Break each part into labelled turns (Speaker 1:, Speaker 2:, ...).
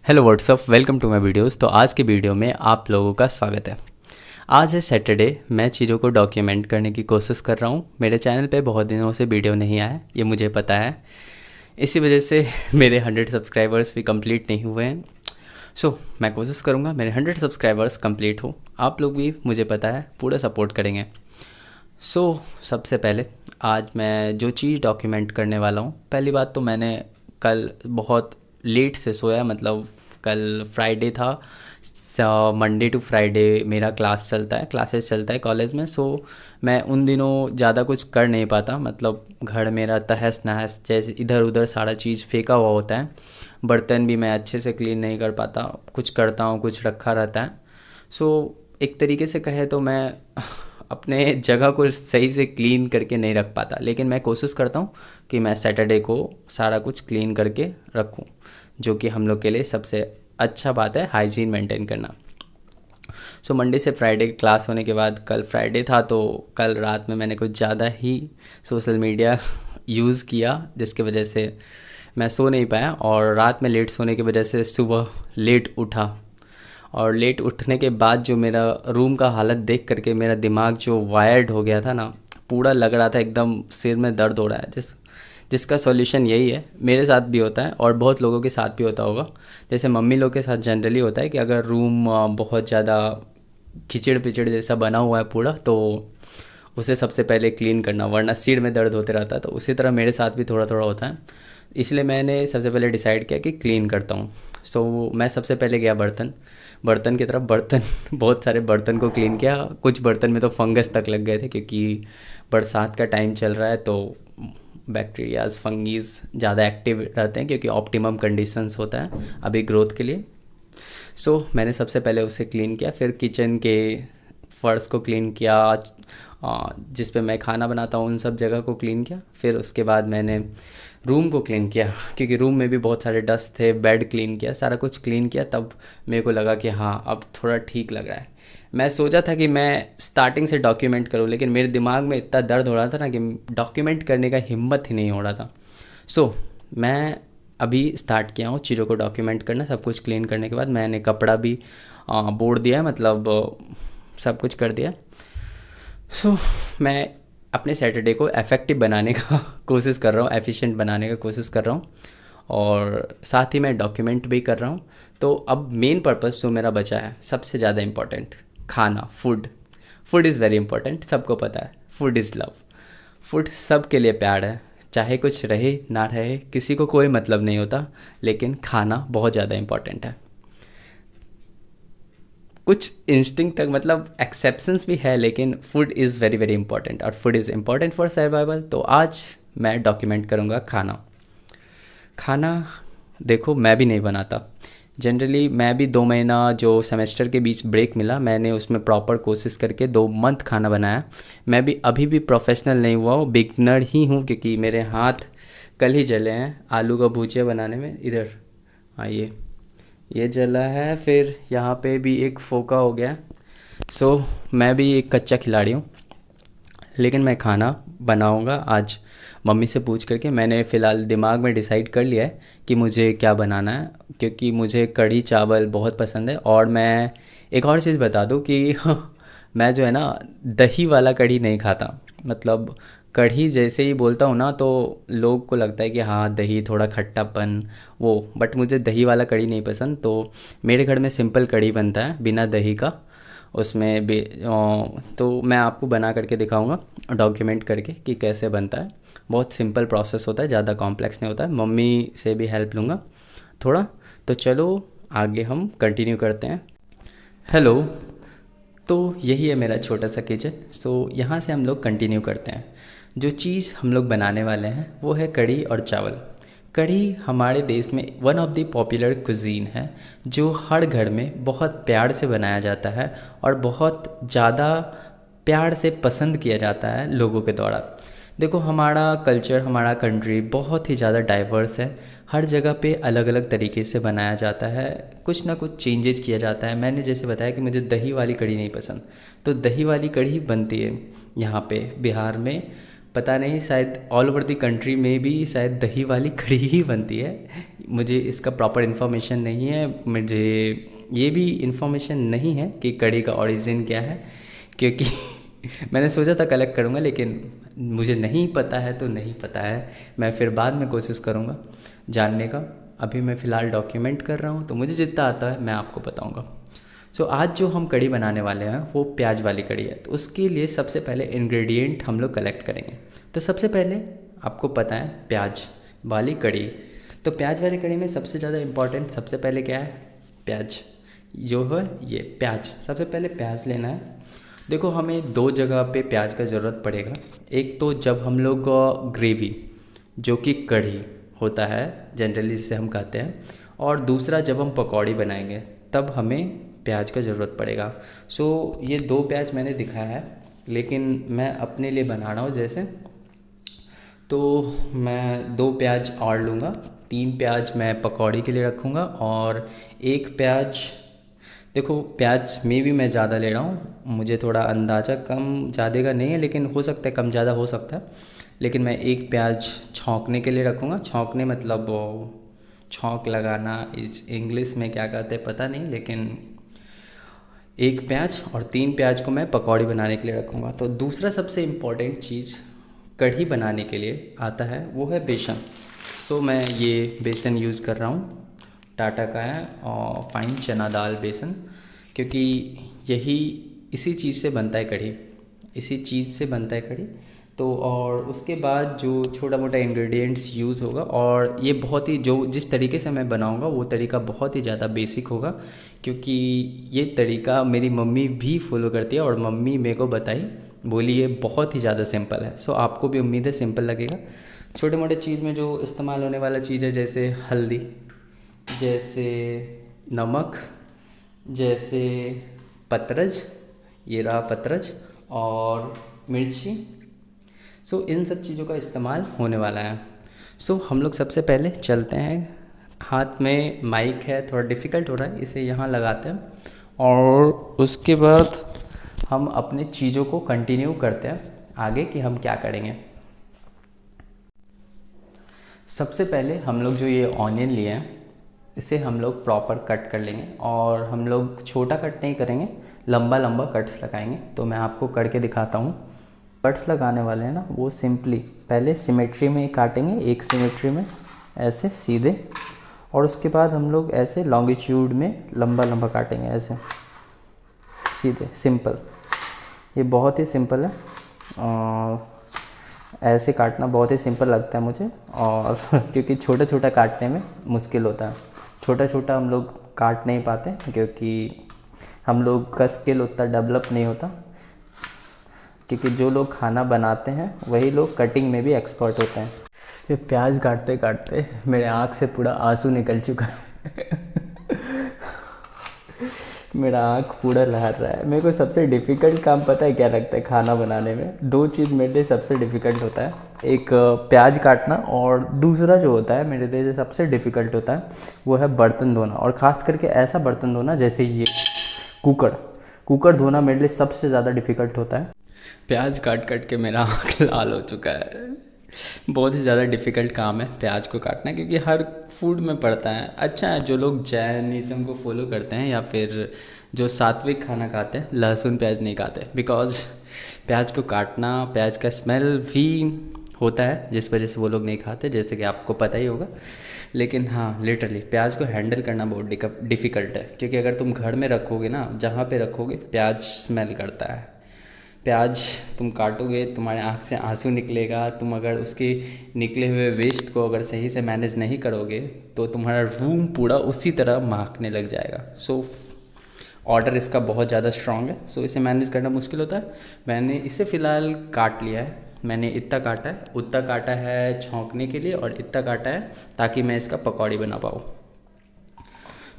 Speaker 1: Hello what's up, welcome to my videos. तो आज के वीडियो में आप लोगों का स्वागत है। आज है सैटरडे। मैं चीज़ों को डॉक्यूमेंट करने की कोशिश कर रहा हूँ। मेरे चैनल पे बहुत दिनों से वीडियो नहीं आया है, ये मुझे पता है। इसी वजह से मेरे 100 सब्सक्राइबर्स भी कंप्लीट नहीं हुए हैं। मैं कोशिश करूँगा मेरे 100 सब्सक्राइबर्स कंप्लीट हो। आप लोग भी, मुझे पता है, पूरा सपोर्ट करेंगे। सबसे पहले आज मैं जो चीज़ डॉक्यूमेंट करने वाला हूँ, पहली बात तो मैंने कल बहुत लेट से सोया। मतलब कल फ्राइडे था। मंडे टू फ्राइडे मेरा क्लासेस चलता है कॉलेज में। मैं उन दिनों ज़्यादा कुछ कर नहीं पाता। मतलब घर मेरा तहस नहस, जैसे इधर उधर सारा चीज़ फेंका हुआ होता है। बर्तन भी मैं अच्छे से क्लीन नहीं कर पाता। कुछ करता हूँ, कुछ रखा रहता है। एक तरीके से कहे तो मैं अपने जगह को सही से क्लीन करके नहीं रख पाता। लेकिन मैं कोशिश करता हूँ कि मैं सैटरडे को सारा कुछ क्लीन करके रखूँ, जो कि हम लोग के लिए सबसे अच्छा बात है, हाइजीन मेंटेन करना। मंडे से फ्राइडे क्लास होने के बाद, कल फ्राइडे था तो कल रात में मैंने कुछ ज़्यादा ही सोशल मीडिया यूज़ किया, जिसकी वजह से मैं सो नहीं पाया। और रात में लेट सोने की वजह से सुबह लेट उठा। और लेट उठने के बाद जो मेरा रूम का हालत देख करके मेरा दिमाग जो वायर्ड हो गया था ना, पूरा लग रहा था एकदम सिर में दर्द हो रहा है। जिसका सॉल्यूशन यही है। मेरे साथ भी होता है और बहुत लोगों के साथ भी होता होगा। जैसे मम्मी लोग के साथ जनरली होता है कि अगर रूम बहुत ज़्यादा खिचड़ पिचड़ जैसा बना हुआ है पूरा, तो उसे सबसे पहले क्लीन करना, वरना सिर में दर्द होते रहता है। तो उसी तरह मेरे साथ भी थोड़ा थोड़ा होता है। इसलिए मैंने सबसे पहले डिसाइड किया कि क्लीन करता हूँ। मैं सबसे पहले गया बर्तन की तरफ। बर्तन बहुत सारे बर्तन को क्लीन किया। कुछ बर्तन में तो फंगस तक लग गए थे, क्योंकि बरसात का टाइम चल रहा है तो बैक्टीरियाज, फंगीज ज़्यादा एक्टिव रहते हैं, क्योंकि ऑप्टिमम कंडीशंस होता है अभी ग्रोथ के लिए। मैंने सबसे पहले उसे क्लीन किया। फिर किचन के फर्श को क्लीन किया, जिस पे मैं खाना बनाता हूँ, उन सब जगह को क्लीन किया। फिर उसके बाद मैंने रूम को क्लीन किया, क्योंकि रूम में भी बहुत सारे डस्ट थे। बेड क्लीन किया, सारा कुछ क्लीन किया। तब मेरे को लगा कि हाँ, अब थोड़ा ठीक लग रहा है। मैं सोचा था कि मैं स्टार्टिंग से डॉक्यूमेंट करूँ, लेकिन मेरे दिमाग में इतना दर्द हो रहा था ना कि डॉक्यूमेंट करने का हिम्मत ही नहीं हो रहा था। मैं अभी स्टार्ट किया हूँ चीज़ों को डॉक्यूमेंट करना। सब कुछ क्लीन करने के बाद मैंने कपड़ा भी बोड़ दिया है, मतलब सब कुछ कर दिया। मैं अपने सैटरडे को इफ़ेक्टिव बनाने का कोशिश कर रहा हूँ, एफिशिएंट बनाने का कोशिश कर रहा हूँ, और साथ ही मैं डॉक्यूमेंट भी कर रहा हूँ। तो अब मेन पर्पस जो मेरा बचा है, सबसे ज़्यादा इम्पॉर्टेंट, खाना, फूड इज़ वेरी इंपॉर्टेंट। सबको पता है, फूड इज़ लव। फूड सब के लिए प्यार है, चाहे कुछ रहे ना रहे, किसी को कोई मतलब नहीं होता। लेकिन खाना बहुत ज़्यादा इम्पॉर्टेंट है। कुछ इंस्टिंक्ट तक, मतलब एक्सेप्शंस भी है, लेकिन food is very very important, और food is important for survival. तो आज मैं डॉक्यूमेंट करूँगा खाना। देखो, मैं भी नहीं बनाता जनरली। मैं भी 2 महीना जो सेमेस्टर के बीच ब्रेक मिला, मैंने उसमें प्रॉपर कोशिश करके 2 मंथ खाना बनाया। मैं भी अभी भी प्रोफेशनल नहीं हुआ हूँ, बिगनर ही हूँ, क्योंकि मेरे हाथ कल ही जले हैं आलू का भुजिया बनाने में। इधर हाँ, ये जला है, फिर यहाँ पे भी एक फोका हो गया। मैं भी एक कच्चा खिलाड़ी हूँ, लेकिन मैं खाना बनाऊँगा आज मम्मी से पूछ करके। मैंने फ़िलहाल दिमाग में डिसाइड कर लिया है कि मुझे क्या बनाना है, क्योंकि मुझे कढ़ी चावल बहुत पसंद है। और मैं एक और चीज़ बता दूँ कि मैं जो है ना, दही वाला कढ़ी नहीं खाता। मतलब कढ़ी जैसे ही बोलता हूँ ना, तो लोग को लगता है कि हाँ, दही, थोड़ा खट्टापन वो, बट मुझे दही वाला कढ़ी नहीं पसंद। तो मेरे घर में सिंपल कढ़ी बनता है बिना दही का। उसमें तो मैं आपको बना करके दिखाऊंगा, डॉक्यूमेंट करके, कि कैसे बनता है। बहुत सिंपल प्रोसेस होता है, ज़्यादा कॉम्प्लेक्स नहीं होता है। मम्मी से भी हेल्प लूँगा थोड़ा। तो चलो आगे हम कंटिन्यू करते हैं। हेलो। तो यही है मेरा छोटा सा किचन। यहाँ से हम लोग कंटिन्यू करते हैं। जो चीज़ हम लोग बनाने वाले हैं वो है कढ़ी और चावल। कढ़ी हमारे देश में one of the popular cuisine है, जो हर घर में बहुत प्यार से बनाया जाता है और बहुत ज़्यादा प्यार से पसंद किया जाता है लोगों के द्वारा। देखो, हमारा कल्चर, हमारा कंट्री बहुत ही ज़्यादा डाइवर्स है। हर जगह पे अलग अलग तरीके से बनाया जाता है, कुछ ना कुछ चेंजेज किया जाता है। मैंने जैसे बताया कि मुझे दही वाली कढ़ी नहीं पसंद, तो दही वाली कढ़ी बनती है यहाँ पे बिहार में पता नहीं, शायद ऑल ओवर द कंट्री में भी शायद दही वाली कढ़ी ही बनती है। मुझे इसका प्रॉपर इन्फॉर्मेशन नहीं है, मुझे ये भी इन्फॉर्मेशन नहीं है कि कढ़ी का ओरिजिन क्या है, क्योंकि मैंने सोचा था कलेक्ट करूँगा, लेकिन मुझे नहीं पता है तो नहीं पता है। मैं फिर बाद में कोशिश करूँगा जानने का। अभी मैं फ़िलहाल डॉक्यूमेंट कर रहा हूँ, तो मुझे जितना आता है मैं आपको बताऊँगा। सो आज जो हम कढ़ी बनाने वाले हैं वो प्याज वाली कढ़ी है। तो उसके लिए सबसे पहले इंग्रेडिएंट हम लोग कलेक्ट करेंगे। तो सबसे पहले आपको पता है प्याज वाली कढ़ी, तो प्याज वाली कढ़ी में सबसे ज़्यादा इम्पॉर्टेंट सबसे पहले क्या है? प्याज। जो है ये प्याज, सबसे पहले प्याज लेना है। देखो, हमें दो जगह पे प्याज का ज़रूरत पड़ेगा। एक तो जब हम लोग ग्रेवी, जो कि कढ़ी होता है जनरली जिसे हम कहते हैं, और दूसरा जब हम पकौड़ी बनाएंगे तब हमें प्याज का ज़रूरत पड़ेगा। सो ये दो प्याज मैंने दिखाया है, लेकिन मैं अपने लिए बना रहा हूँ जैसे, तो मैं 2 प्याज और लूँगा, 3 प्याज मैं पकौड़ी के लिए रखूँगा, और 1 प्याज, देखो प्याज में भी मैं ज़्यादा ले रहा हूँ, मुझे थोड़ा अंदाज़ा कम ज़्यादा का नहीं है, लेकिन हो सकता है कम ज़्यादा हो सकता है। लेकिन मैं 1 प्याज छौंकने के लिए रखूँगा। छौंकने मतलब छौंक लगाना, इस इंग्लिश में क्या कहते हैं पता नहीं, लेकिन 1 प्याज और 3 प्याज को मैं पकौड़ी बनाने के लिए रखूँगा। तो दूसरा सबसे इम्पॉर्टेंट चीज़ कढ़ी बनाने के लिए आता है वो है बेसन। सो मैं ये बेसन यूज़ कर रहा हूँ, टाटा का है और फाइन चना दाल बेसन, क्योंकि यही इसी चीज़ से बनता है कढ़ी, इसी चीज़ से बनता है कढ़ी। तो और उसके बाद जो छोटा मोटा इंग्रेडिएंट्स यूज़ होगा, और ये बहुत ही जो जिस तरीके से मैं बनाऊंगा वो तरीका बहुत ही ज़्यादा बेसिक होगा, क्योंकि ये तरीका मेरी मम्मी भी फॉलो करती है और मम्मी मेरे को बताई, बोली ये बहुत ही ज़्यादा सिंपल है। सो आपको भी उम्मीद है सिंपल लगेगा। छोटे मोटे चीज़ में जो इस्तेमाल होने वाला चीज़ है, जैसे हल्दी, जैसे नमक, जैसे पतरज, ये रहा पतरज, और मिर्ची। सो इन सब चीज़ों का इस्तेमाल होने वाला है। सो हम लोग सबसे पहले चलते हैं, हाथ में माइक है, थोड़ा डिफ़िकल्ट हो रहा है, इसे यहाँ लगाते हैं, और उसके बाद हम अपने चीज़ों को कंटिन्यू करते हैं आगे कि हम क्या करेंगे। सबसे पहले हम लोग जो ये ऑनियन लिए हैं इसे हम लोग प्रॉपर कट कर लेंगे, और हम लोग छोटा कट नहीं करेंगे, लंबा लंबा कट्स लगाएंगे। तो मैं आपको करके दिखाता हूँ। कट्स लगाने वाले हैं ना, वो सिंपली पहले सिमेट्री में ही काटेंगे, एक सिमेट्री में ऐसे सीधे, और उसके बाद हम लोग ऐसे लॉन्गिट्यूड में लंबा लंबा काटेंगे, ऐसे सीधे, सिंपल। ये बहुत ही सिंपल है, और ऐसे काटना बहुत ही सिंपल लगता है मुझे, और क्योंकि छोटा छोटा काटने में मुश्किल होता है, छोटा छोटा हम लोग काट नहीं पाते, क्योंकि हम लोग का स्किल उतना डेवलप नहीं होता, क्योंकि जो लोग खाना बनाते हैं वही लोग कटिंग में भी एक्सपर्ट होते हैं। ये प्याज काटते काटते मेरे आँख से पूरा आंसू निकल चुका है मेरा आँख पूरा लहर रहा है। मेरे को सबसे डिफ़िकल्ट काम पता है क्या लगता है खाना बनाने में? 2 चीज़ मेरे लिए सबसे डिफ़िकल्ट होता है, एक प्याज काटना, और दूसरा जो होता है मेरे लिए सबसे डिफ़िकल्ट होता है वो है बर्तन धोना, और ख़ास करके ऐसा बर्तन धोना जैसे ये कुकर धोना मेरे लिए सबसे ज़्यादा डिफ़िकल्ट होता है। प्याज काट काट के मेरा आँख लाल हो चुका है। बहुत ही ज़्यादा डिफ़िकल्ट काम है प्याज को काटना, क्योंकि हर फूड में पड़ता है। अच्छा है जो लोग जैनिज़्म को फॉलो करते हैं या फिर जो सात्विक खाना खाते हैं, लहसुन प्याज नहीं खाते, बिकॉज़ प्याज को काटना, प्याज का स्मेल भी होता है जिस वजह से वो लोग नहीं खाते, जैसे कि आपको पता ही होगा। लेकिन हाँ, लिटरली प्याज को हैंडल करना बहुत डिफ़िकल्ट है, क्योंकि अगर तुम घर में रखोगे ना, जहाँ पे रखोगे प्याज स्मेल करता है। प्याज तुम काटोगे, तुम्हारे आँख से आंसू निकलेगा। तुम अगर उसके निकले हुए वेस्ट को अगर सही से मैनेज नहीं करोगे तो तुम्हारा रूम पूरा उसी तरह महकने लग जाएगा। सो ऑर्डर इसका बहुत ज़्यादा स्ट्रॉन्ग है, सो इसे मैनेज करना मुश्किल होता है। मैंने इसे फ़िलहाल काट लिया है, मैंने इतना काटा है, उतना काटा है छौंकने के लिए, और इतना काटा है ताकि मैं इसका पकौड़ी बना पाऊँ।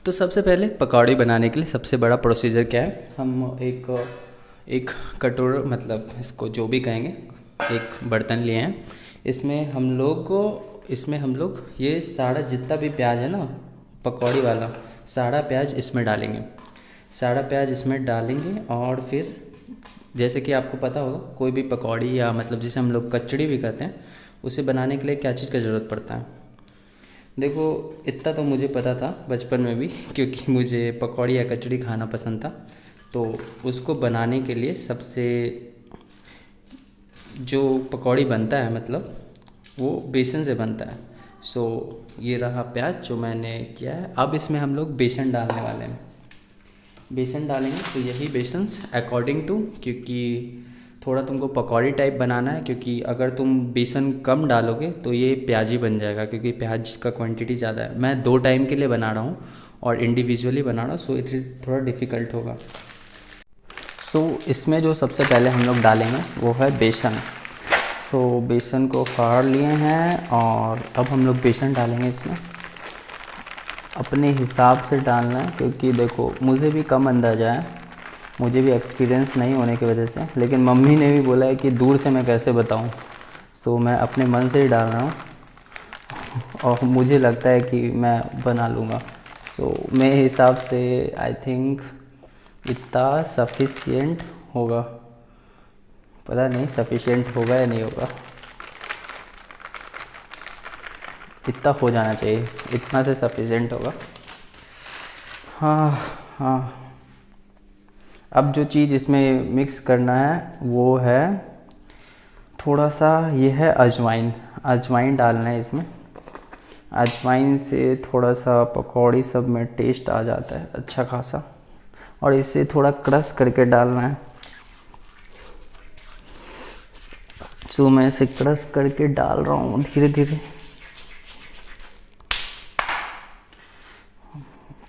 Speaker 1: तो सबसे पहले पकौड़ी बनाने के लिए सबसे बड़ा प्रोसीजर क्या है? हम एक कटोरा, मतलब इसको जो भी कहेंगे, एक बर्तन लिए हैं। इसमें हम लोग ये सारा जितना भी प्याज है ना, पकौड़ी वाला सारा प्याज इसमें डालेंगे, और फिर जैसे कि आपको पता होगा कोई भी पकौड़ी या मतलब जिसे हम लोग कचड़ी भी कहते हैं, उसे बनाने के लिए क्या चीज़ का ज़रूरत पड़ता है। देखो, इतना तो मुझे पता था बचपन में भी क्योंकि मुझे पकौड़ी या कचड़ी खाना पसंद था। तो उसको बनाने के लिए सबसे जो पकौड़ी बनता है मतलब वो बेसन से बनता है। सो ये रहा प्याज जो मैंने किया है। अब इसमें हम लोग बेसन डालने वाले हैं। बेसन डालेंगे तो यही बेसन अकॉर्डिंग टू, क्योंकि थोड़ा तुमको पकौड़ी टाइप बनाना है, क्योंकि अगर तुम बेसन कम डालोगे तो ये प्याजी बन जाएगा, क्योंकि प्याज का क्वांटिटी ज़्यादा है। मैं 2 टाइम के लिए बना रहा हूँ और इंडिविजुअली बना रहा हूँ, सो इट थोड़ा डिफ़िकल्ट होगा। सो इसमें जो सबसे पहले हम लोग डालेंगे वो है बेसन। सो बेसन को फाड़ लिए हैं और अब हम लोग बेसन डालेंगे। इसमें अपने हिसाब से डालना है, क्योंकि देखो मुझे भी कम अंदाज़ा है, मुझे भी एक्सपीरियंस नहीं होने की वजह से, लेकिन मम्मी ने भी बोला है कि दूर से मैं कैसे बताऊं। सो मैं अपने मन से ही डाल रहा हूँ और मुझे लगता है कि मैं बना लूँगा। सो मेरे हिसाब से आई थिंक इतना सफिशिएंट होगा। पता नहीं सफिशिएंट होगा या नहीं होगा, इतना हो जाना चाहिए, इतना से सफिशिएंट होगा। हाँ हाँ। अब जो चीज़ इसमें मिक्स करना है वो है थोड़ा सा, ये है अजवाइन। अजवाइन डालना है इसमें। अजवाइन से थोड़ा सा पकौड़ी सब में टेस्ट आ जाता है अच्छा खासा, और इसे थोड़ा क्रश करके डालना है। सो मैं इसे क्रश करके डाल रहा हूँ धीरे धीरे,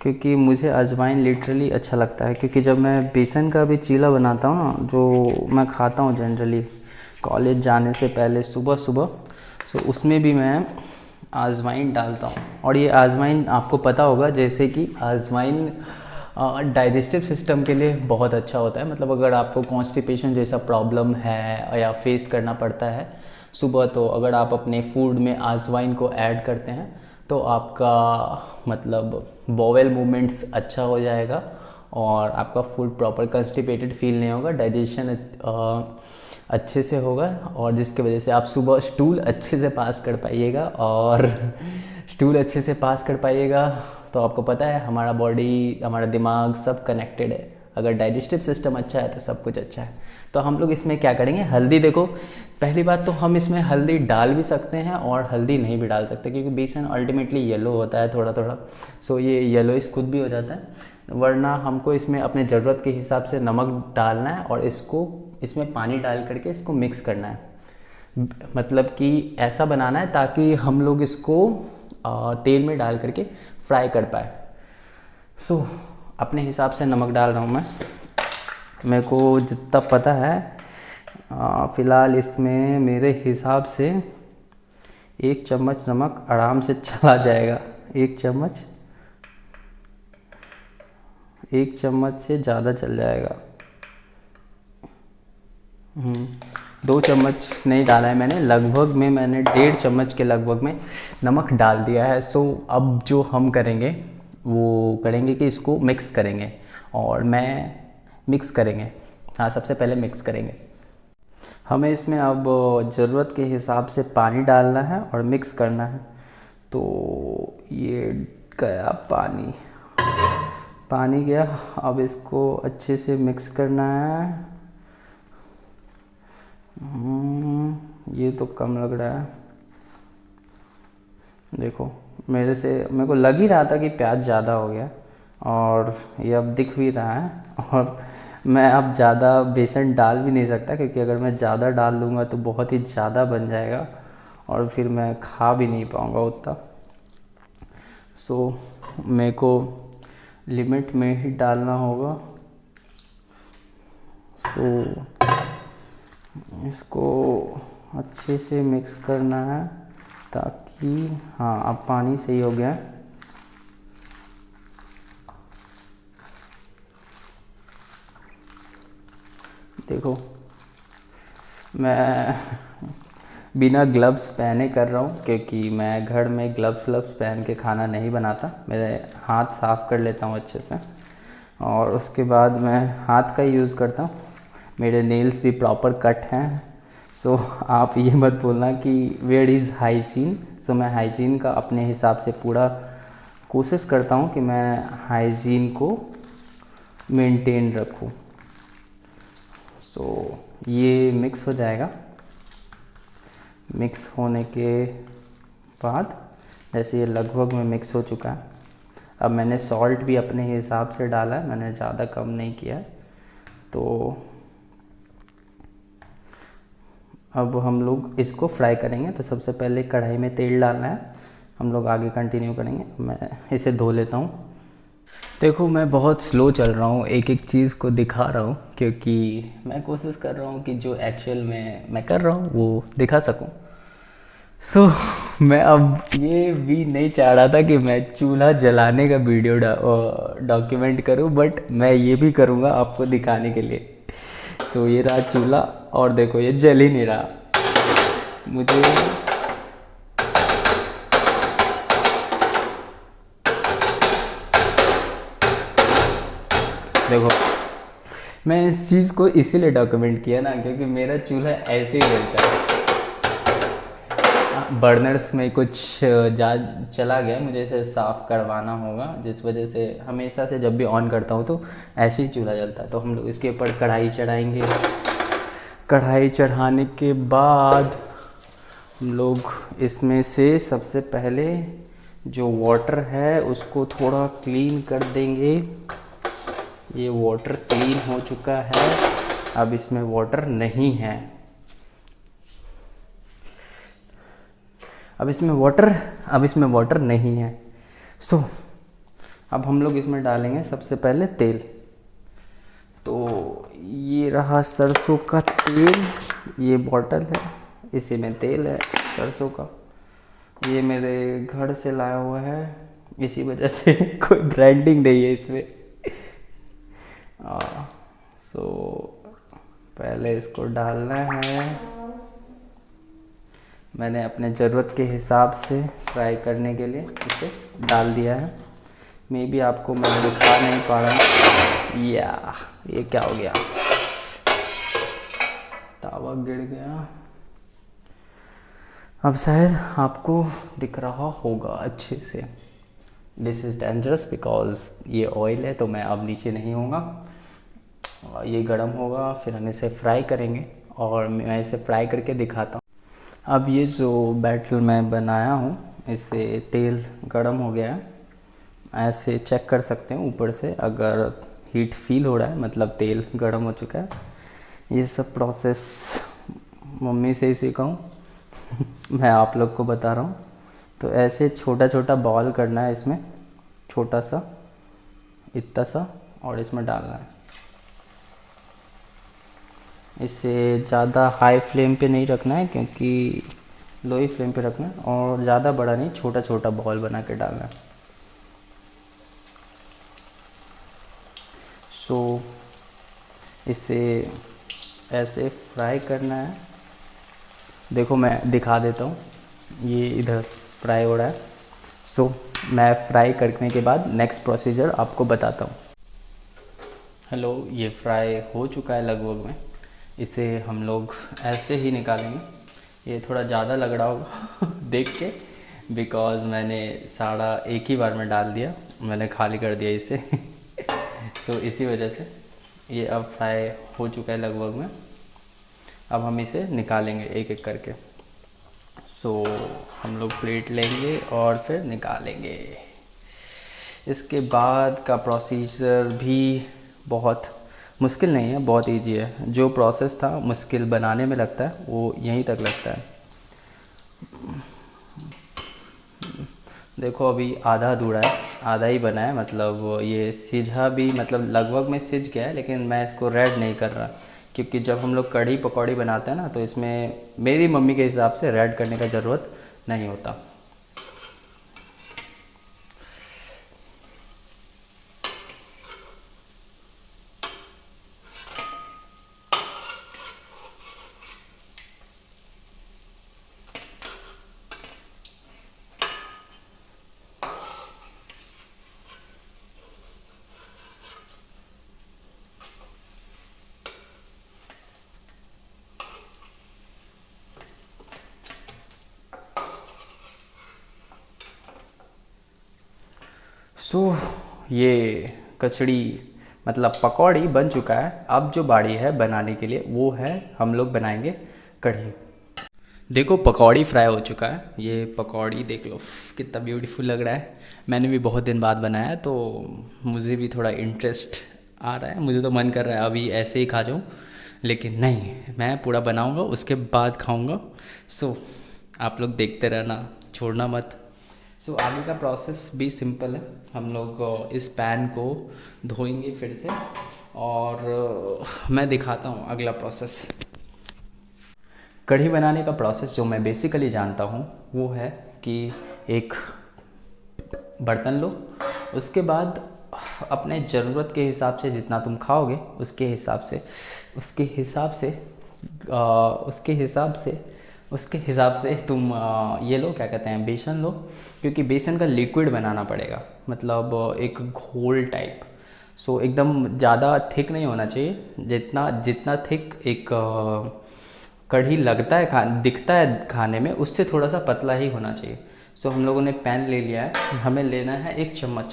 Speaker 1: क्योंकि मुझे अजवाइन लिटरली अच्छा लगता है। क्योंकि जब मैं बेसन का भी चीला बनाता हूँ ना, जो मैं खाता हूँ जनरली कॉलेज जाने से पहले सुबह सुबह, सो उसमें भी मैं अजवाइन डालता हूँ। और ये अजवाइन आपको पता होगा, जैसे कि अजवाइन डाइजेस्टिव सिस्टम के लिए बहुत अच्छा होता है। मतलब अगर आपको कॉन्स्टिपेशन जैसा प्रॉब्लम है या फेस करना पड़ता है सुबह, तो अगर आप अपने फूड में अजवाइन को ऐड करते हैं तो आपका मतलब बॉवेल मूवमेंट्स अच्छा हो जाएगा और आपका फूड प्रॉपर कंस्टिपेटेड फील नहीं होगा, डाइजेशन अच्छे से होगा, और जिसकी वजह से आप सुबह स्टूल अच्छे से पास कर पाइएगा। और स्टूल अच्छे से पास कर पाइएगा तो आपको पता है हमारा बॉडी, हमारा दिमाग सब कनेक्टेड है। अगर डाइजेस्टिव सिस्टम अच्छा है तो सब कुछ अच्छा है। तो हम लोग इसमें क्या करेंगे, हल्दी। देखो पहली बात तो हम इसमें हल्दी डाल भी सकते हैं और हल्दी नहीं भी डाल सकते, क्योंकि बेसन अल्टीमेटली येलो होता है थोड़ा थोड़ा। सो ये येलोइश खुद भी हो जाता है। वरना हमको इसमें अपने ज़रूरत के हिसाब से नमक डालना है और इसको इसमें पानी डाल करके इसको मिक्स करना है। मतलब कि ऐसा बनाना है ताकि हम लोग इसको तेल में डाल करके फ्राई कर पाए। सो अपने हिसाब से नमक डाल रहा हूँ मैं, मेरे को जितना पता है। फ़िलहाल इसमें मेरे हिसाब से 1 चम्मच नमक आराम से चला जाएगा। 1 चम्मच, 1 चम्मच से ज़्यादा चल जाएगा। 2 चम्मच नहीं डाला है मैंने, लगभग में मैंने 1.5 चम्मच के लगभग में नमक डाल दिया है। सो अब जो हम करेंगे वो करेंगे कि इसको मिक्स करेंगे, और मिक्स करेंगे। हाँ, सबसे पहले मिक्स करेंगे। हमें इसमें अब ज़रूरत के हिसाब से पानी डालना है और मिक्स करना है। तो ये गया पानी गया। अब इसको अच्छे से मिक्स करना है। ये तो कम लग रहा है। देखो मेरे को लग ही रहा था कि प्याज ज़्यादा हो गया, और ये अब दिख भी रहा है। और मैं अब ज़्यादा बेसन डाल भी नहीं सकता, क्योंकि अगर मैं ज़्यादा डाल लूँगा तो बहुत ही ज़्यादा बन जाएगा और फिर मैं खा भी नहीं पाऊँगा उतना। सो मेरे को लिमिट में ही डालना होगा। सो इसको अच्छे से मिक्स करना है ताकि, हाँ अब पानी सही हो गया है। देखो मैं बिना ग्लव्स पहने कर रहा हूँ, क्योंकि मैं घर में ग्लव्स पहन के खाना नहीं बनाता। मेरे हाथ साफ़ कर लेता हूँ अच्छे से, और उसके बाद मैं हाथ का ही यूज़ करता हूँ। मेरे नेल्स भी प्रॉपर कट हैं। सो आप ये मत बोलना कि वेयर इज़ हाइजीन। सो मैं हाइजीन का अपने हिसाब से पूरा कोशिश करता हूँ कि मैं हाइजीन को मेंटेन रखूँ। सो ये मिक्स हो जाएगा। मिक्स होने के बाद जैसे ये लगभग में मिक्स हो चुका है, अब मैंने सॉल्ट भी अपने हिसाब से डाला है, मैंने ज़्यादा कम नहीं किया है। तो अब हम लोग इसको फ्राई करेंगे। तो सबसे पहले कढ़ाई में तेल डालना है, हम लोग आगे कंटिन्यू करेंगे। मैं इसे धो लेता हूँ। देखो मैं बहुत स्लो चल रहा हूँ, एक एक चीज़ को दिखा रहा हूँ क्योंकि मैं कोशिश कर रहा हूँ कि जो एक्चुअल में मैं कर रहा हूँ वो दिखा सकूँ। सो मैं अब ये भी नहीं चाह रहा था कि मैं चूल्हा जलाने का वीडियो डॉक्यूमेंट करूँ, बट मैं ये भी करूँगा आपको दिखाने के लिए। सो ये रहा चूल्हा और देखो ये जल ही नहीं रहा। मुझे देखो मैं इस चीज़ को इसीलिए डॉक्यूमेंट किया ना क्योंकि मेरा चूल्हा ऐसे ही रहता है। बर्नर्स में कुछ जा चला गया, मुझे इसे साफ़ करवाना होगा, जिस वजह से हमेशा से जब भी ऑन करता हूँ तो ऐसे ही चूल्हा जलता है। तो हम लोग इसके ऊपर कढ़ाई चढ़ाएंगे। कढ़ाई चढ़ाने के बाद हम लोग इसमें से सबसे पहले जो वाटर है उसको थोड़ा क्लीन कर देंगे। ये वाटर क्लीन हो चुका है, अब इसमें वाटर नहीं है। अब इसमें वाटर नहीं है। सो अब हम लोग इसमें डालेंगे सबसे पहले तेल। तो ये रहा सरसों का तेल, ये बॉटल है, इसी में तेल है सरसों का। ये मेरे घर से लाया हुआ है, इसी वजह से कोई ब्रांडिंग नहीं है इसमें। सो पहले इसको डालना है। मैंने अपने ज़रूरत के हिसाब से फ्राई करने के लिए इसे डाल दिया है। मे बी आपको मैं दिखा नहीं पा रहा। या ये क्या हो गया, तावा गिर गया। अब शायद आपको दिख रहा होगा अच्छे से। दिस इज़ डेंजरस बिकॉज ये ऑयल है, तो मैं अब नीचे नहीं होगा, ये गर्म होगा, फिर हम इसे फ्राई करेंगे और मैं इसे फ्राई करके दिखाता हूँ। अब ये जो बैटल मैं बनाया हूँ इससे तेल गर्म हो गया है। ऐसे चेक कर सकते हैं ऊपर से, अगर हीट फील हो रहा है मतलब तेल गर्म हो चुका है। ये सब प्रोसेस मम्मी से ही सीखा हूँ मैं आप लोग को बता रहा हूँ। तो ऐसे छोटा छोटा बॉल करना है इसमें, छोटा सा इतना सा, और इसमें डालना है। इसे ज़्यादा हाई फ्लेम पे नहीं रखना है क्योंकि लो ही फ्लेम पे रखना है, और ज़्यादा बड़ा नहीं, छोटा छोटा बॉल बना के डालना है। सो इसे ऐसे फ्राई करना है। देखो मैं दिखा देता हूँ, ये इधर फ्राई हो रहा है। सो मैं फ्राई करने के बाद नेक्स्ट प्रोसीजर आपको बताता हूँ। हेलो, ये फ्राई हो चुका है लगभग में। इसे हम लोग ऐसे ही निकालेंगे। ये थोड़ा ज़्यादा लग रहा होगा देख के, बिकॉज़ मैंने सारा एक ही बार में डाल दिया, मैंने खाली कर दिया इसे तो इसी वजह से ये अब फ्राई हो चुका है लगभग में। अब हम इसे निकालेंगे एक एक करके। सो हम लोग प्लेट लेंगे और फिर निकालेंगे। इसके बाद का प्रोसीजर भी बहुत मुश्किल नहीं है, बहुत इजी है। जो प्रोसेस था मुश्किल बनाने में लगता है वो यहीं तक लगता है। देखो अभी आधा अधूरा है, आधा ही बना है, मतलब ये सिझा भी, मतलब लगभग में सिझ गया है, लेकिन मैं इसको रेड नहीं कर रहा क्योंकि जब हम लोग कढ़ी पकौड़ी बनाते हैं ना तो इसमें मेरी मम्मी के हिसाब से रेड करने का ज़रूरत नहीं होता। सो ये कचड़ी मतलब पकौड़ी बन चुका है। अब जो बारी है बनाने के लिए वो है हम लोग बनाएंगे कढ़ी। देखो पकौड़ी फ्राई हो चुका है। ये पकौड़ी देख लो कितना ब्यूटीफुल लग रहा है। मैंने भी बहुत दिन बाद बनाया है तो मुझे भी थोड़ा इंटरेस्ट आ रहा है। मुझे तो मन कर रहा है अभी ऐसे ही खा जाऊँ, लेकिन नहीं, मैं पूरा बनाऊँगा उसके बाद खाऊँगा। सो आप लोग देखते रहना, छोड़ना मत। सो आगे का प्रोसेस भी सिंपल है। हम लोग इस पैन को धोएंगे फिर से और मैं दिखाता हूँ अगला प्रोसेस। कढ़ी बनाने का प्रोसेस जो मैं बेसिकली जानता हूँ वो है कि एक बर्तन लो, उसके बाद अपने ज़रूरत के हिसाब से जितना तुम खाओगे उसके हिसाब से उसके हिसाब से उसके हिसाब से उसके हिसाब से तुम ये लो, क्या कहते हैं, बेसन लो। क्योंकि बेसन का लिक्विड बनाना पड़ेगा, मतलब एक घोल टाइप। सो एकदम ज़्यादा थिक नहीं होना चाहिए। जितना जितना थिक एक कढ़ी लगता है दिखता है खाने में, उससे थोड़ा सा पतला ही होना चाहिए। सो हम लोगों ने पैन ले लिया है, हमें लेना है 1 चम्मच।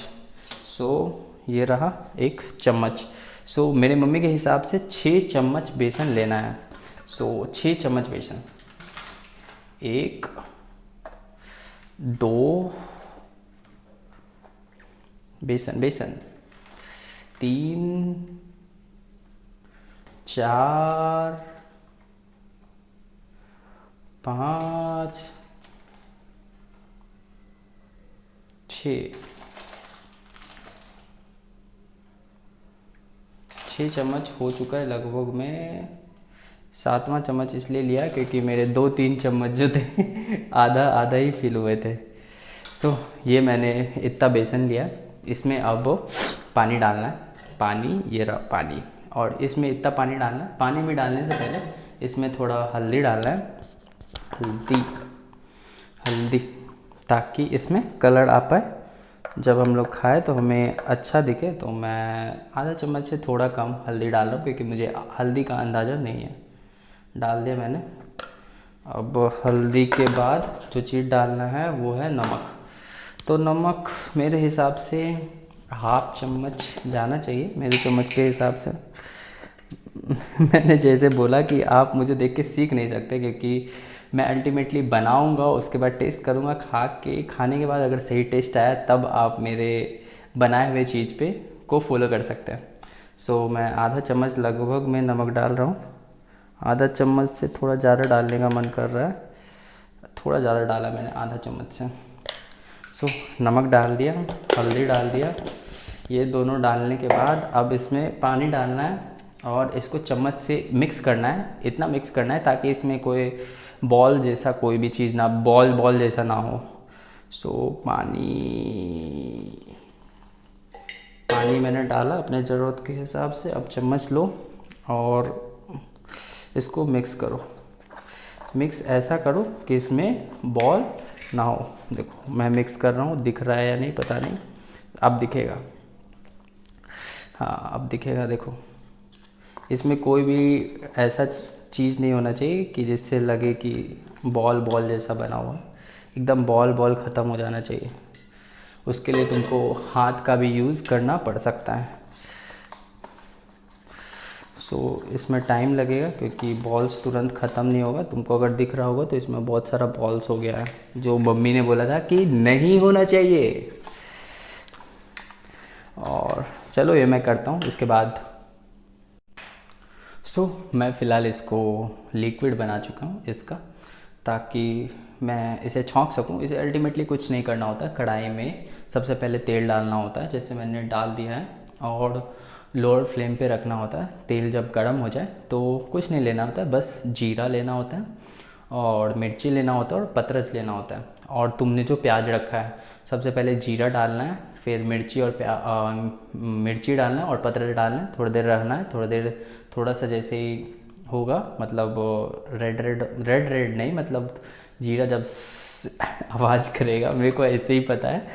Speaker 1: सो ये रहा 1 चम्मच। सो मेरे मम्मी के हिसाब से 6 चम्मच बेसन लेना है। सो 6 चम्मच बेसन, 1 2 बेसन 3 4 5 6 चम्मच हो चुका है लगभग। में 7वां चम्मच इसलिए लिया क्योंकि मेरे 2-3 चम्मच जो थे आधा आधा ही फिल हुए थे। तो ये मैंने इतना बेसन लिया। इसमें अब पानी डालना है। पानी, ये रहा पानी, और इसमें इतना पानी डालना है। पानी में डालने से पहले इसमें थोड़ा हल्दी डालना है। हल्दी ताकि इसमें कलर आ पाए, जब हम लोग खाए तो हमें अच्छा दिखे। तो मैं आधा चम्मच से थोड़ा कम हल्दी डाल रहा हूँ क्योंकि मुझे हल्दी का अंदाज़ा नहीं है। डाल दिया मैंने। अब हल्दी के बाद जो चीज़ डालना है वो है नमक। तो नमक मेरे हिसाब से 1/2 चम्मच जाना चाहिए, मेरे चम्मच के हिसाब से। मैंने जैसे बोला कि आप मुझे देख के सीख नहीं सकते, क्योंकि मैं अल्टीमेटली बनाऊंगा, उसके बाद टेस्ट करूंगा। खाने के बाद अगर सही टेस्ट आया तब आप मेरे बनाए हुए चीज़ पे को फॉलो कर सकते हैं। सो मैं आधा चम्मच लगभग में नमक डाल रहा हूँ। आधा चम्मच से थोड़ा ज़्यादा डालने का मन कर रहा है, थोड़ा ज़्यादा डाला मैंने आधा चम्मच से। सो नमक डाल दिया, हल्दी डाल दिया। ये दोनों डालने के बाद अब इसमें पानी डालना है और इसको चम्मच से मिक्स करना है। इतना मिक्स करना है ताकि इसमें कोई बॉल जैसा कोई भी चीज़ ना, बॉल जैसा ना हो। सो पानी मैंने डाला अपने ज़रूरत के हिसाब से। अब चम्मच लो और इसको मिक्स करो। मिक्स ऐसा करो कि इसमें बॉल ना हो। देखो मैं मिक्स कर रहा हूँ, दिख रहा है या नहीं पता नहीं, अब दिखेगा। हाँ अब दिखेगा। देखो इसमें कोई भी ऐसा चीज़ नहीं होना चाहिए कि जिससे लगे कि बॉल जैसा बना हुआ। एकदम बॉल ख़त्म हो जाना चाहिए। उसके लिए तुमको हाथ का भी यूज़ करना पड़ सकता है। सो इसमें टाइम लगेगा क्योंकि बॉल्स तुरंत ख़त्म नहीं होगा। तुमको अगर दिख रहा होगा तो इसमें बहुत सारा बॉल्स हो गया है, जो मम्मी ने बोला था कि नहीं होना चाहिए। और चलो ये मैं करता हूँ इसके बाद। मैं फ़िलहाल इसको लिक्विड बना चुका हूँ इसका, ताकि मैं इसे छौंक सकूँ। इसे अल्टीमेटली कुछ नहीं करना होता। कढ़ाई में सबसे पहले तेल डालना होता है, जैसे मैंने डाल दिया है, और लोअर फ्लेम पे रखना होता है। तेल जब गर्म हो जाए तो कुछ नहीं लेना होता है, बस जीरा लेना होता है और मिर्ची लेना होता है और पतरस लेना होता है। और तुमने जो प्याज रखा है, सबसे पहले जीरा डालना है, फिर मिर्ची डालना है और पतरस डालना है। थोड़ी देर रहना है, थोड़ा सा जैसे ही होगा, मतलब रेड नहीं, मतलब जीरा जब आवाज़ करेगा, मेरे को ऐसे ही पता है,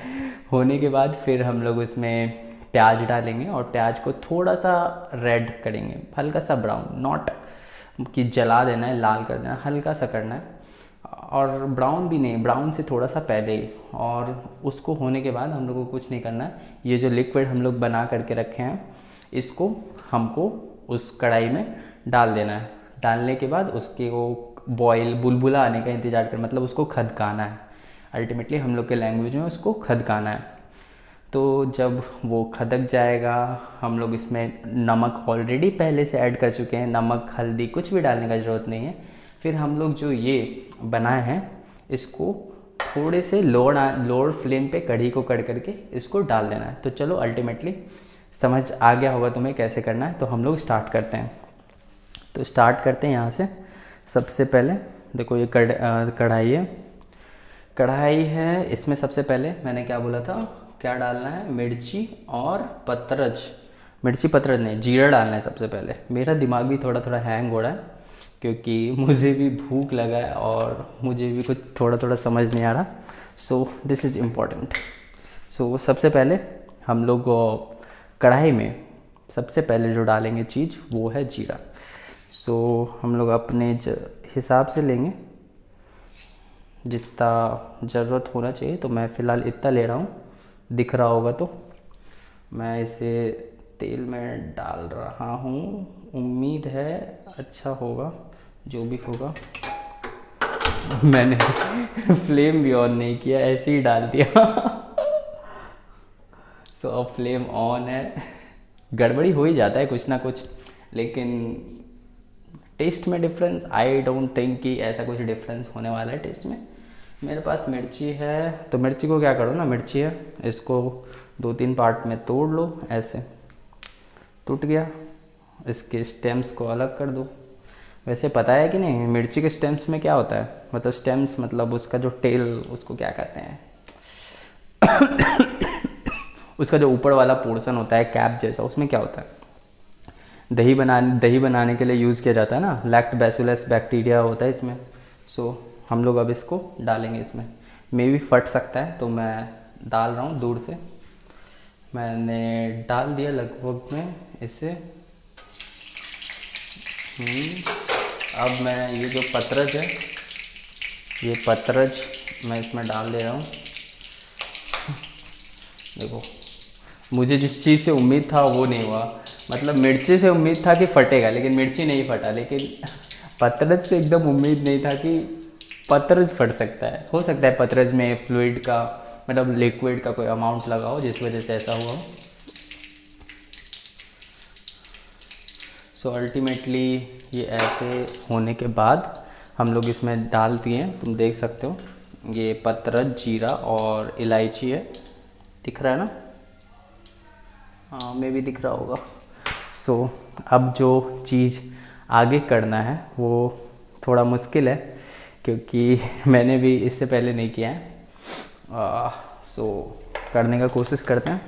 Speaker 1: होने के बाद फिर हम लोग उसमें प्याज डालेंगे और प्याज को थोड़ा सा रेड करेंगे, हल्का सा ब्राउन, नॉट कि जला देना है, लाल कर देना, हल्का सा करना है। और ब्राउन भी नहीं, ब्राउन से थोड़ा सा पहले ही। और उसको होने के बाद हम लोग को कुछ नहीं करना है, ये जो लिक्विड हम लोग बना करके रखे हैं इसको हमको उस कढ़ाई में डाल देना है। डालने के बाद उसके वो बॉयल बुलबुला आने का इंतज़ार कर, मतलब उसको खदकाना है। अल्टीमेटली हम लोग के लैंग्वेज में उसको खदकाना है। तो जब वो खदक जाएगा, हम लोग इसमें नमक ऑलरेडी पहले से ऐड कर चुके हैं, नमक हल्दी कुछ भी डालने का ज़रूरत नहीं है। फिर हम लोग जो ये बनाए हैं इसको थोड़े से लोअर फ्लेम पे कढ़ी को कर करके इसको डाल देना है। तो चलो अल्टीमेटली समझ आ गया होगा तुम्हें कैसे करना है। तो हम लोग स्टार्ट करते हैं। तो स्टार्ट करते हैं यहाँ से। सबसे पहले देखो ये कढ़ाई है, कढ़ाई है। इसमें सबसे पहले मैंने क्या बोला था, क्या डालना है, मिर्ची और पतरज, मिर्ची पतरज नहीं, जीरा डालना है सबसे पहले। मेरा दिमाग भी थोड़ा थोड़ा हैंग हो रहा है क्योंकि मुझे भी भूख लगा है और मुझे भी कुछ थोड़ा थोड़ा समझ नहीं आ रहा। So this is important. So सबसे पहले हम लोग कढ़ाई में सबसे पहले जो डालेंगे चीज़ वो है जीरा। सो हम लोग अपने हिसाब से लेंगे जितना ज़रूरत होना चाहिए। तो मैं फ़िलहाल इतना ले रहा हूँ, दिख रहा होगा तो। मैं इसे तेल में डाल रहा हूँ, उम्मीद है अच्छा होगा जो भी होगा। मैंने फ्लेम भी ऑन नहीं किया, ऐसे ही डाल दिया। सो अब फ्लेम ऑन है। गड़बड़ी हो ही जाता है कुछ ना कुछ, लेकिन टेस्ट में डिफरेंस आई डोंट थिंक कि ऐसा कुछ डिफरेंस होने वाला है टेस्ट में। मेरे पास मिर्ची है तो मिर्ची को क्या करो ना, मिर्ची है इसको 2-3 पार्ट में तोड़ लो। ऐसे टूट गया, इसके स्टेम्स को अलग कर दो। वैसे पता है कि नहीं मिर्ची के स्टेम्स में क्या होता है, मतलब स्टेम्स मतलब उसका जो टेल, उसको क्या कहते हैं उसका जो ऊपर वाला पोर्शन होता है कैप जैसा, उसमें क्या होता है, दही बनाने के लिए यूज़ किया जाता है ना, लैक्टोबैसिलस बैक्टीरिया होता है इसमें। सो हम लोग अब इसको डालेंगे इसमें। मे भी फट सकता है तो मैं डाल रहा हूँ दूर से। मैंने डाल दिया लगभग में इसे। अब मैं ये जो पतरज है, ये पतरज मैं इसमें डाल दे रहा हूँ। देखो मुझे जिस चीज़ से उम्मीद था वो नहीं हुआ, मतलब मिर्ची से उम्मीद था कि फटेगा लेकिन मिर्ची नहीं फटा, लेकिन पतरज से एकदम उम्मीद नहीं था कि पतरज फट सकता है। हो सकता है पतरज में फ्लूइड का, मतलब लिक्विड का कोई अमाउंट लगा हो जिस वजह से ऐसा हुआ हो। सो अल्टीमेटली ये ऐसे होने के बाद हम लोग इसमें डाल दिए, तुम देख सकते हो ये पतरज, जीरा और इलायची है, दिख रहा है ना, हाँ मैं भी दिख रहा होगा। सो अब जो चीज़ आगे करना है वो थोड़ा मुश्किल है क्योंकि मैंने भी इससे पहले नहीं किया है। सो करने का कोशिश करते हैं।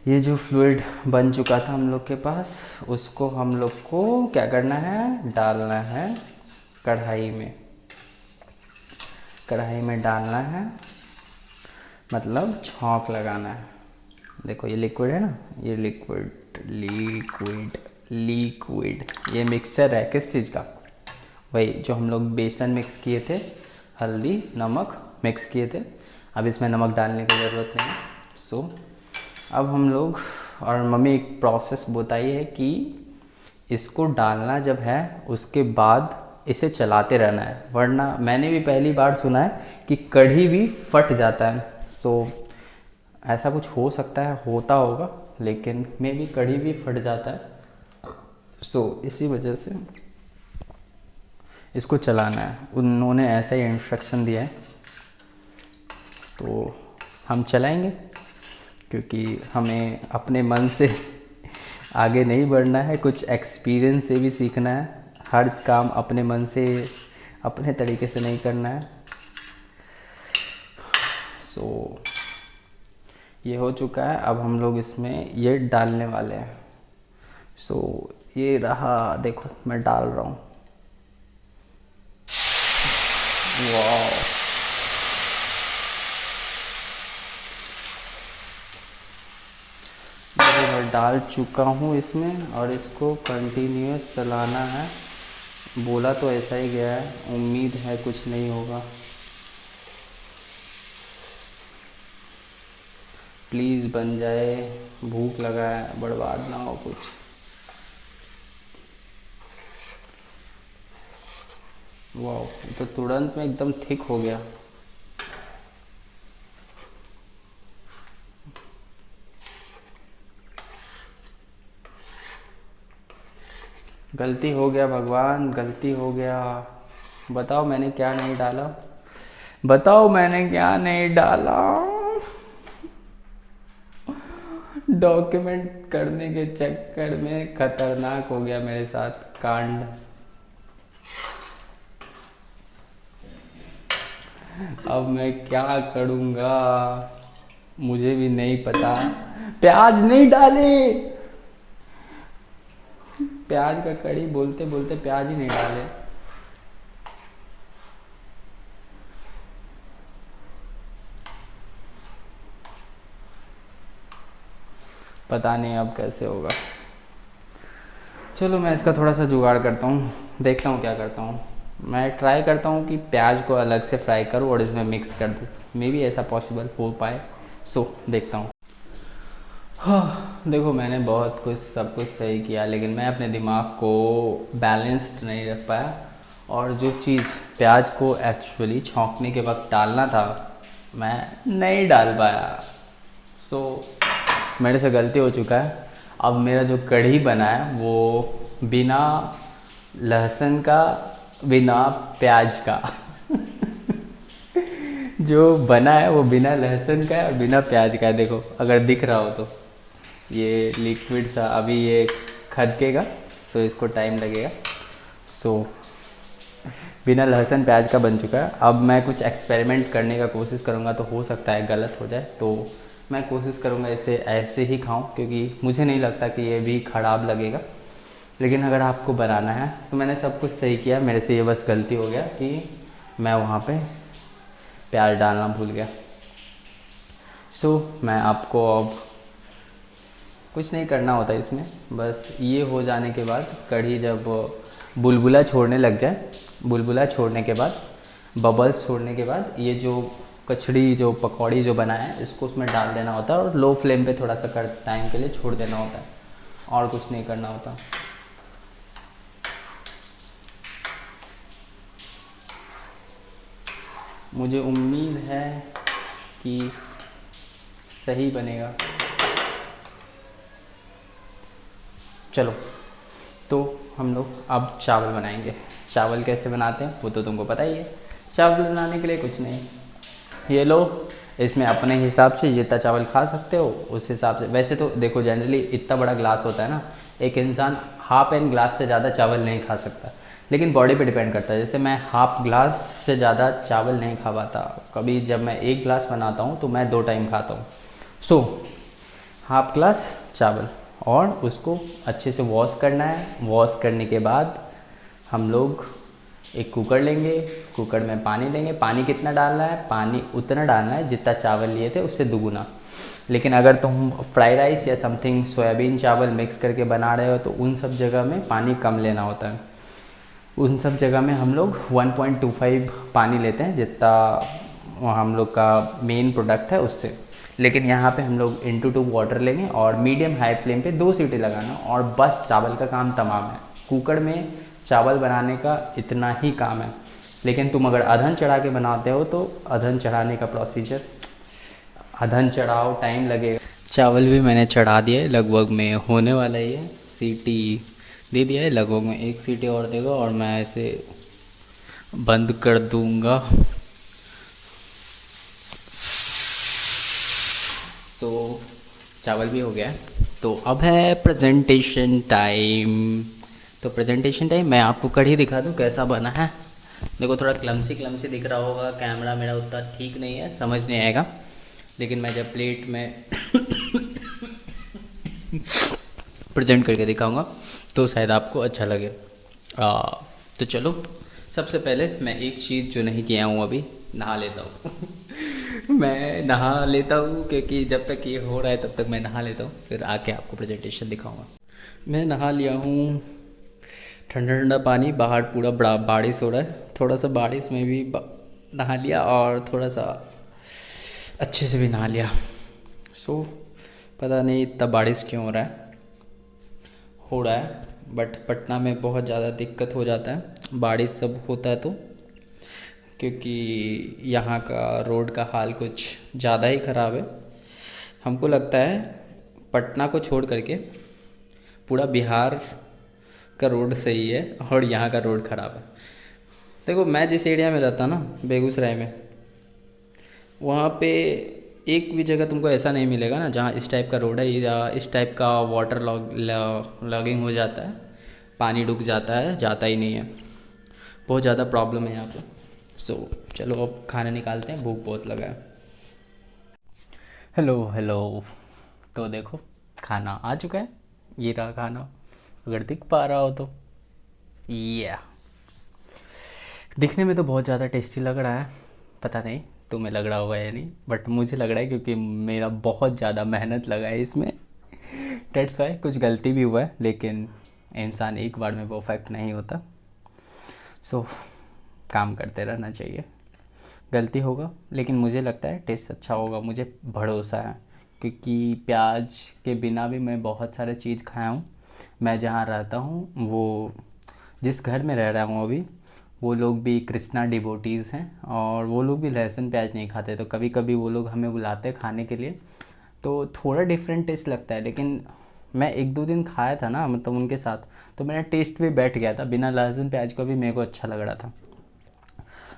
Speaker 1: ये जो फ्लूइड बन चुका था हम लोग के पास, उसको हम लोग को क्या करना है, डालना है कढ़ाई में। कढ़ाई में डालना है मतलब छौंक लगाना है। देखो ये लिक्विड है ना, ये लिक्विड ये मिक्सचर है किस चीज़ का, वही जो हम लोग बेसन मिक्स किए थे, हल्दी नमक मिक्स किए थे। अब इसमें नमक डालने की ज़रूरत नहीं है। सो अब हम लोग, और मम्मी एक प्रोसेस बताई है कि इसको डालना जब है उसके बाद इसे चलाते रहना है, वरना मैंने भी पहली बार सुना है कि कढ़ी भी फट जाता है। सो ऐसा कुछ हो सकता है, होता होगा, लेकिन मे भी कढ़ी भी फट जाता है। सो इसी वजह से इसको चलाना है, उन्होंने ऐसा ही इंस्ट्रक्शन दिया है तो हम चलाएंगे क्योंकि हमें अपने मन से आगे नहीं बढ़ना है, कुछ एक्सपीरियंस से भी सीखना है। हर काम अपने मन से अपने तरीके से नहीं करना है। सो ये हो चुका है, अब हम लोग इसमें ये डालने वाले हैं। सो ये रहा, देखो मैं डाल रहा हूँ। वाह, मैं डाल चुका हूँ इसमें और इसको कंटिन्यूस चलाना है। बोला तो ऐसा ही गया है, उम्मीद है कुछ नहीं होगा। प्लीज़ बन जाए, भूख लगा है, बर्बाद ना हो कुछ। वाह, तो तुरंत में एकदम थिक हो गया। गलती हो गया भगवान, गलती हो गया। बताओ मैंने क्या नहीं डाला, बताओ मैंने क्या नहीं डाला। डॉक्यूमेंट करने के चक्कर में खतरनाक हो गया मेरे साथ कांड। अब मैं क्या करूँगा मुझे भी नहीं पता। प्याज नहीं डाले, प्याज का कड़ी बोलते बोलते प्याज ही नहीं डाले। पता नहीं अब कैसे होगा। चलो मैं इसका थोड़ा सा जुगाड़ करता हूँ, देखता हूँ क्या करता हूँ। मैं ट्राई करता हूँ कि प्याज को अलग से फ्राई करूँ और इसमें मिक्स कर दूँ, मे बी ऐसा पॉसिबल हो पाए। सो देखता हूँ। हाँ देखो, मैंने बहुत कुछ सब कुछ सही किया, लेकिन मैं अपने दिमाग को बैलेंस्ड नहीं रख पाया, और जो चीज़ प्याज को एक्चुअली छौंकने के वक्त डालना था मैं नहीं डाल पाया। सो मेरे से गलती हो चुका है। अब मेरा जो कढ़ी बना है वो बिना लहसुन का, बिना प्याज का जो बना है वो बिना लहसुन का है और बिना प्याज का है। देखो अगर दिख रहा हो तो ये लिक्विड सा अभी ये खदकेगा, सो इसको टाइम लगेगा। सो बिना लहसुन प्याज का बन चुका है। अब मैं कुछ एक्सपेरिमेंट करने का कोशिश करूँगा, तो हो सकता है गलत हो जाए, तो मैं कोशिश करूँगा इसे ऐसे ही खाऊं, क्योंकि मुझे नहीं लगता कि ये भी ख़राब लगेगा। लेकिन अगर आपको बनाना है तो मैंने सब कुछ सही किया, मेरे से ये बस गलती हो गया कि मैं वहाँ पे प्याज डालना भूल गया। सो मैं आपको अब कुछ नहीं करना होता इसमें, बस ये हो जाने के बाद कढ़ी जब बुलबुला छोड़ने लग जाए, बुलबुला छोड़ने के बाद, बबल्स छोड़ने के बाद, ये जो कचड़ी जो पकौड़ी जो बनाए हैं इसको उसमें डाल देना होता है और लो फ्लेम पे थोड़ा सा कर टाइम के लिए छोड़ देना होता है, और कुछ नहीं करना होता। मुझे उम्मीद है कि सही बनेगा। चलो तो हम लोग अब चावल बनाएंगे। चावल कैसे बनाते हैं वो तो तुमको पता ही है। चावल बनाने के लिए कुछ नहीं, ये लो, इसमें अपने हिसाब से जितना चावल खा सकते हो उस हिसाब से। वैसे तो देखो जनरली इतना बड़ा ग्लास होता है ना, एक इंसान हाफ एन ग्लास से ज़्यादा चावल नहीं खा सकता, लेकिन बॉडी पे डिपेंड करता है। जैसे मैं हाफ ग्लास से ज़्यादा चावल नहीं खा पाता, कभी जब मैं एक ग्लास बनाता हूँ तो मैं 2 टाइम खाता हूँ। सो हाफ ग्लास चावल, और उसको अच्छे से वॉश करना है। वॉश करने के बाद हम लोग एक कुकर लेंगे, कुकर में पानी लेंगे। पानी कितना डालना है? पानी उतना डालना है जितना चावल लिए थे उससे दुगुना। लेकिन अगर तुम फ्राइड राइस या समथिंग सोयाबीन चावल मिक्स करके बना रहे हो तो उन सब जगह में पानी कम लेना होता है। उन सब जगह में हम लोग 1.25 पानी लेते हैं, जितना हम लोग का मेन प्रोडक्ट है उससे। लेकिन यहाँ पे हम लोग इंटू 2 वाटर लेंगे और मीडियम हाई फ्लेम पे 2 सीटी लगाना, और बस चावल का काम तमाम है। कुकर में चावल बनाने का इतना ही काम है। लेकिन तुम अगर अधन चढ़ा के बनाते हो तो अधन चढ़ाने का प्रोसीजर, अधन चढ़ाओ, टाइम लगेगा। चावल भी मैंने चढ़ा दिया है, लगभग में होने वाला ही है। सीटी दे दिया है, लगभग में 1 सीटी और देगा और मैं इसे बंद कर दूंगा। तो चावल भी हो गया, तो अब है प्रेजेंटेशन टाइम। तो प्रेजेंटेशन टाइम मैं आपको कढ़ी दिखा दूं कैसा बना है। देखो थोड़ा क्लमसी दिख रहा होगा, कैमरा मेरा उतना ठीक नहीं है, समझ नहीं आएगा, लेकिन मैं जब प्लेट में प्रेजेंट करके दिखाऊंगा तो शायद आपको अच्छा लगे। तो चलो, सबसे पहले मैं एक चीज़ जो नहीं किया हूँ अभी, नहा लेता हूँ। मैं नहा लेता हूँ क्योंकि जब तक ये हो रहा है तब तक मैं नहा लेता हूँ, फिर आके आपको प्रेजेंटेशन दिखाऊंगा। मैं नहा लिया हूँ, ठंडा ठंडा पानी, बाहर पूरा बड़ा बारिश हो रहा है, थोड़ा सा बारिश में भी नहा लिया और थोड़ा सा अच्छे से भी नहा लिया। सो पता नहीं इतना बारिश क्यों हो रहा है बट पटना में बहुत ज़्यादा दिक्कत हो जाता है बारिश सब होता है तो, क्योंकि यहाँ का रोड का हाल कुछ ज़्यादा ही ख़राब है। हमको लगता है पटना को छोड़ करके पूरा बिहार का रोड सही है और यहाँ का रोड ख़राब है। देखो मैं जिस एरिया में रहता ना, बेगूसराय में, वहाँ पे एक भी जगह तुमको ऐसा नहीं मिलेगा ना जहाँ इस टाइप का रोड है या इस टाइप का वाटर लॉगिंग हो जाता है, पानी रुक जाता है, जाता ही नहीं है। बहुत ज़्यादा प्रॉब्लम है यहाँ पे। सो चलो अब खाना निकालते हैं, भूख बहुत लगा है। हेलो हेलो, तो देखो खाना आ चुका है, ये रहा खाना, अगर दिख पा रहा हो तो। या दिखने में तो बहुत ज़्यादा टेस्टी लग रहा है, पता नहीं तुम्हें लग रहा होगा या नहीं, बट मुझे लग रहा है क्योंकि मेरा बहुत ज़्यादा मेहनत लगा है इसमें। डेट्स वाई कुछ गलती भी हुआ है, लेकिन इंसान एक बार में परफेक्ट नहीं होता। सो काम करते रहना चाहिए, गलती होगा लेकिन मुझे लगता है टेस्ट अच्छा होगा, मुझे भरोसा है, क्योंकि प्याज के बिना भी मैं बहुत सारे चीज़ खाया हूँ। मैं जहाँ रहता हूँ, वो जिस घर में रह रहा हूँ अभी, वो लोग भी कृष्णा डिवोटीज़ हैं और वो लोग भी लहसुन प्याज नहीं खाते, तो कभी कभी वो लोग हमें बुलाते हैं खाने के लिए, तो थोड़ा डिफरेंट टेस्ट लगता है। लेकिन मैं 1-2 दिन खाया था ना, मतलब उनके साथ, तो मेरा टेस्ट भी बैठ गया था, बिना लहसुन प्याज को भी मेरे को अच्छा लग रहा था।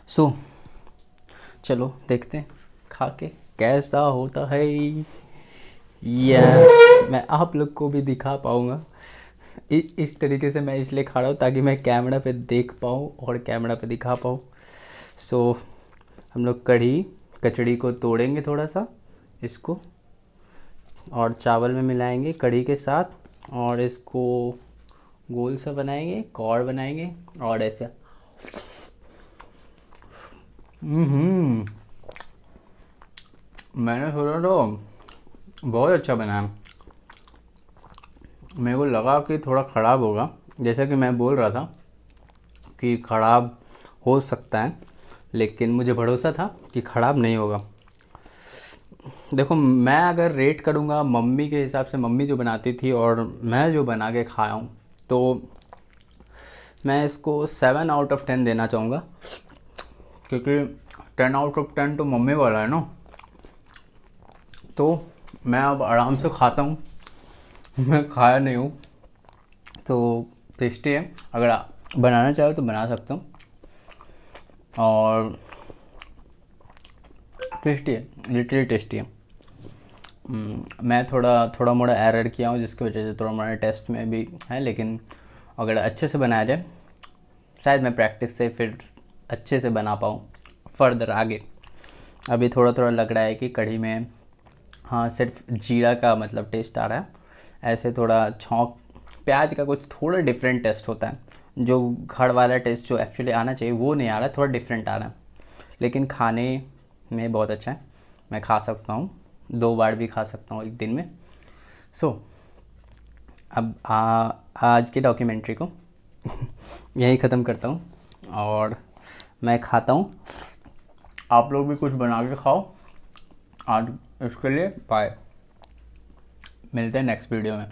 Speaker 1: सो चलो देखते हैं खा के कैसा होता है। मैं आप लोग को भी दिखा पाऊँगा। इस तरीके से मैं इसलिए खा रहा हूँ ताकि मैं कैमरा पे देख पाऊँ और कैमरा पे दिखा पाऊँ। सो हम लोग कचड़ी को तोड़ेंगे थोड़ा सा इसको, और चावल में मिलाएंगे कढ़ी के साथ, और इसको गोल सा बनाएंगे, कौड़ बनाएंगे और ऐसे। मैंने सोचा तो बहुत अच्छा बना है, मेरे को लगा कि थोड़ा ख़राब होगा, जैसा कि मैं बोल रहा था कि ख़राब हो सकता है, लेकिन मुझे भरोसा था कि ख़राब नहीं होगा। देखो मैं अगर रेट करूँगा मम्मी के हिसाब से, मम्मी जो बनाती थी और मैं जो बना के खाया हूँ, तो मैं इसको 7/10 देना चाहूँगा, क्योंकि 10/10 तो मम्मी वाला है ना। तो मैं अब आराम से खाता हूँ, मैं खाया नहीं हूँ, तो टेस्टी है, अगर आप बनाना चाहो तो बना सकता हूँ, और टेस्टी है, लिटरली टेस्टी है। मैं थोड़ा मोड़ा एरर किया हूँ, जिसकी वजह से थोड़ा मोड़ा टेस्ट में भी है, लेकिन अगर अच्छे से बनाया जाए शायद मैं प्रैक्टिस से फिर अच्छे से बना पाऊँ फर्दर आगे। अभी थोड़ा थोड़ा लग रहा है कि कढ़ी में हाँ सिर्फ जीरा का मतलब टेस्ट आ रहा है, ऐसे थोड़ा छौंक प्याज का कुछ थोड़ा डिफरेंट टेस्ट होता है, जो घर वाला टेस्ट जो एक्चुअली आना चाहिए वो नहीं आ रहा है, थोड़ा डिफरेंट आ रहा है, लेकिन खाने में बहुत अच्छा है। मैं खा सकता हूँ, 2 बार भी खा सकता हूँ एक दिन में। सो अब आज की डॉक्यूमेंट्री को यहीं ख़त्म करता हूँ और मैं खाता हूँ, आप लोग भी कुछ बना के खाओ। आज इसके लिए बाय, मिलते हैं नेक्स्ट वीडियो में।